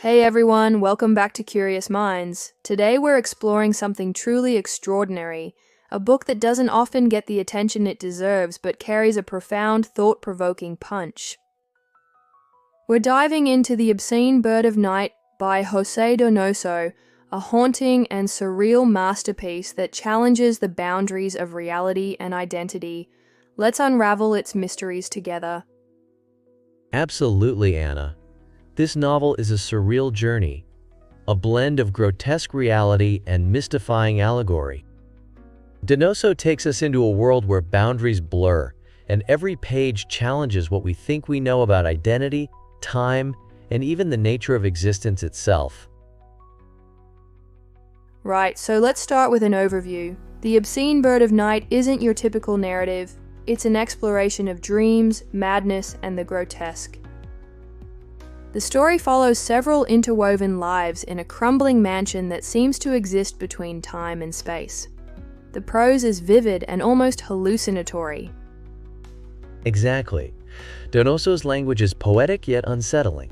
Hey everyone, welcome back to Curious Minds. Today we're exploring something truly extraordinary, a book that doesn't often get the attention it deserves but carries a profound, thought-provoking punch. We're diving into The Obscene Bird of Night by José Donoso, a haunting and surreal masterpiece that challenges the boundaries of reality and identity. Let's unravel its mysteries together. Absolutely, Anna. This novel is a surreal journey, a blend of grotesque reality and mystifying allegory. Donoso takes us into a world where boundaries blur, and every page challenges what we think we know about identity, time, and even the nature of existence itself. Right, so let's start with an overview. The Obscene Bird of Night isn't your typical narrative. It's an exploration of dreams, madness, and the grotesque. The story follows several interwoven lives in a crumbling mansion that seems to exist between time and space. The prose is vivid and almost hallucinatory. Exactly. Donoso's language is poetic yet unsettling.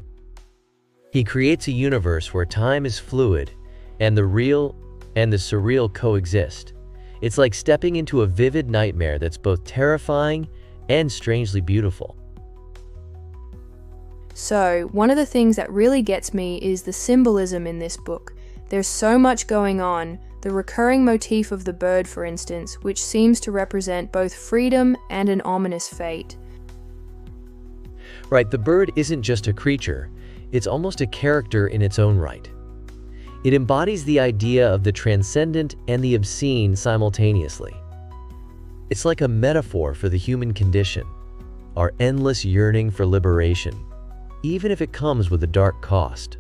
He creates a universe where time is fluid, and the real and the surreal coexist. It's like stepping into a vivid nightmare that's both terrifying and strangely beautiful. So, one of the things that really gets me is the symbolism in this book. There's so much going on. The recurring motif of the bird, for instance, which seems to represent both freedom and an ominous fate. Right, the bird isn't just a creature, it's almost a character in its own right. It embodies the idea of the transcendent and the obscene simultaneously. It's like a metaphor for the human condition, our endless yearning for liberation, even if it comes with a dark cost.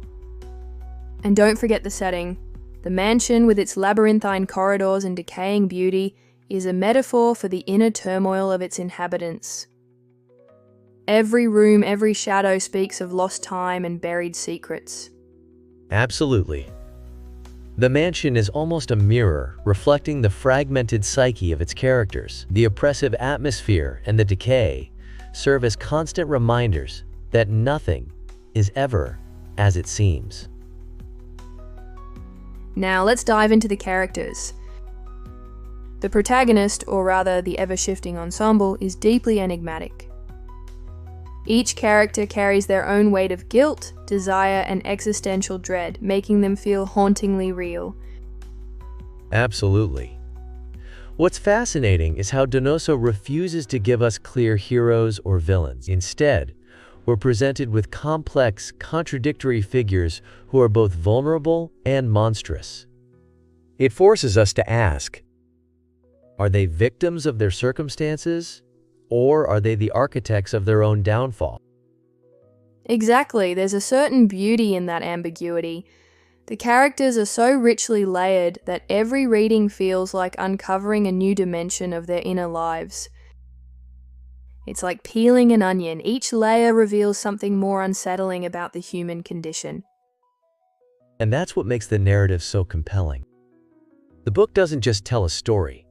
And don't forget the setting. The mansion, with its labyrinthine corridors and decaying beauty, is a metaphor for the inner turmoil of its inhabitants. Every room, every shadow speaks of lost time and buried secrets. Absolutely. The mansion is almost a mirror, reflecting the fragmented psyche of its characters. The oppressive atmosphere and the decay serve as constant reminders that nothing is ever as it seems. Now let's dive into the characters. The protagonist, or rather the ever-shifting ensemble, is deeply enigmatic. Each character carries their own weight of guilt, desire, and existential dread, making them feel hauntingly real. Absolutely. What's fascinating is how Donoso refuses to give us clear heroes or villains. Instead, we're presented with complex, contradictory figures who are both vulnerable and monstrous. It forces us to ask, are they victims of their circumstances, or are they the architects of their own downfall? Exactly, there's a certain beauty in that ambiguity. The characters are so richly layered that every reading feels like uncovering a new dimension of their inner lives. It's like peeling an onion. Each layer reveals something more unsettling about the human condition. And that's what makes the narrative so compelling. The book doesn't just tell a story.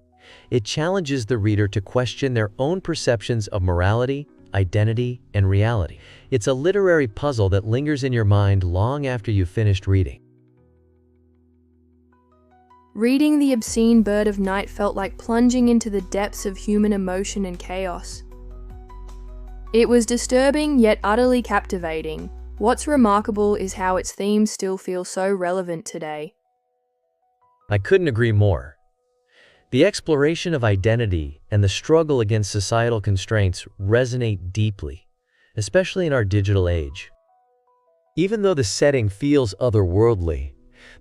It challenges the reader to question their own perceptions of morality, identity, and reality. It's a literary puzzle that lingers in your mind long after you've finished reading. Reading The Obscene Bird of Night felt like plunging into the depths of human emotion and chaos. It was disturbing yet utterly captivating. What's remarkable is how its themes still feel so relevant today. I couldn't agree more. The exploration of identity and the struggle against societal constraints resonate deeply, especially in our digital age. Even though the setting feels otherworldly,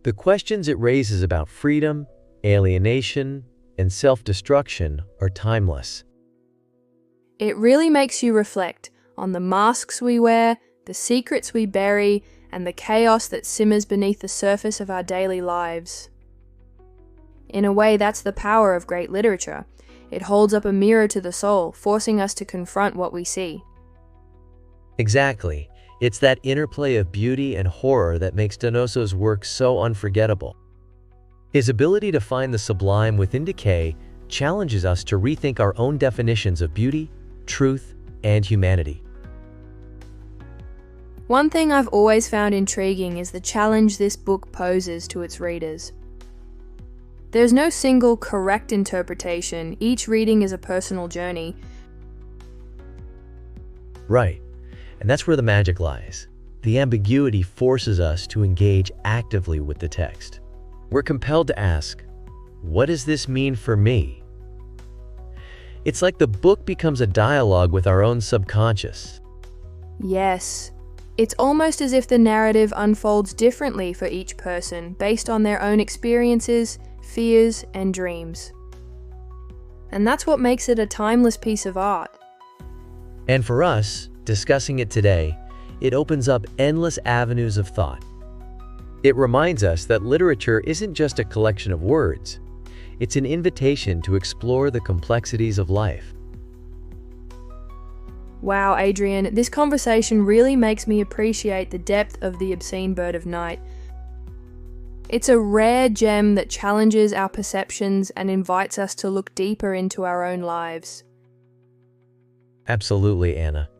the questions it raises about freedom, alienation, and self-destruction are timeless. It really makes you reflect on the masks we wear, the secrets we bury, and the chaos that simmers beneath the surface of our daily lives. In a way, that's the power of great literature. It holds up a mirror to the soul, forcing us to confront what we see. Exactly. It's that interplay of beauty and horror that makes Donoso's work so unforgettable. His ability to find the sublime within decay challenges us to rethink our own definitions of beauty, truth, and humanity. One thing I've always found intriguing is the challenge this book poses to its readers. There's no single correct interpretation, each reading is a personal journey. Right, and that's where the magic lies. The ambiguity forces us to engage actively with the text. We're compelled to ask, what does this mean for me? It's like the book becomes a dialogue with our own subconscious. Yes. It's almost as if the narrative unfolds differently for each person based on their own experiences, fears, and dreams. And that's what makes it a timeless piece of art. And for us, discussing it today, it opens up endless avenues of thought. It reminds us that literature isn't just a collection of words. It's an invitation to explore the complexities of life. Wow, Adrian, this conversation really makes me appreciate the depth of The Obscene Bird of Night. It's a rare gem that challenges our perceptions and invites us to look deeper into our own lives. Absolutely, Anna.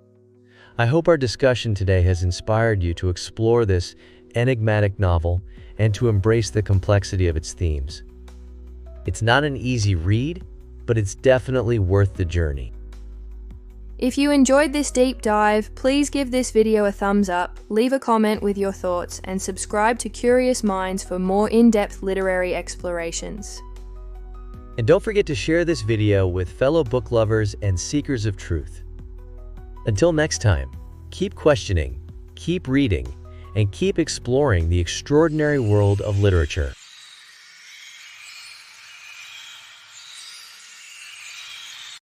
I hope our discussion today has inspired you to explore this enigmatic novel and to embrace the complexity of its themes. It's not an easy read, but it's definitely worth the journey. If you enjoyed this deep dive, please give this video a thumbs up, leave a comment with your thoughts, and subscribe to Curious Minds for more in-depth literary explorations. And don't forget to share this video with fellow book lovers and seekers of truth. Until next time, keep questioning, keep reading, and keep exploring the extraordinary world of literature.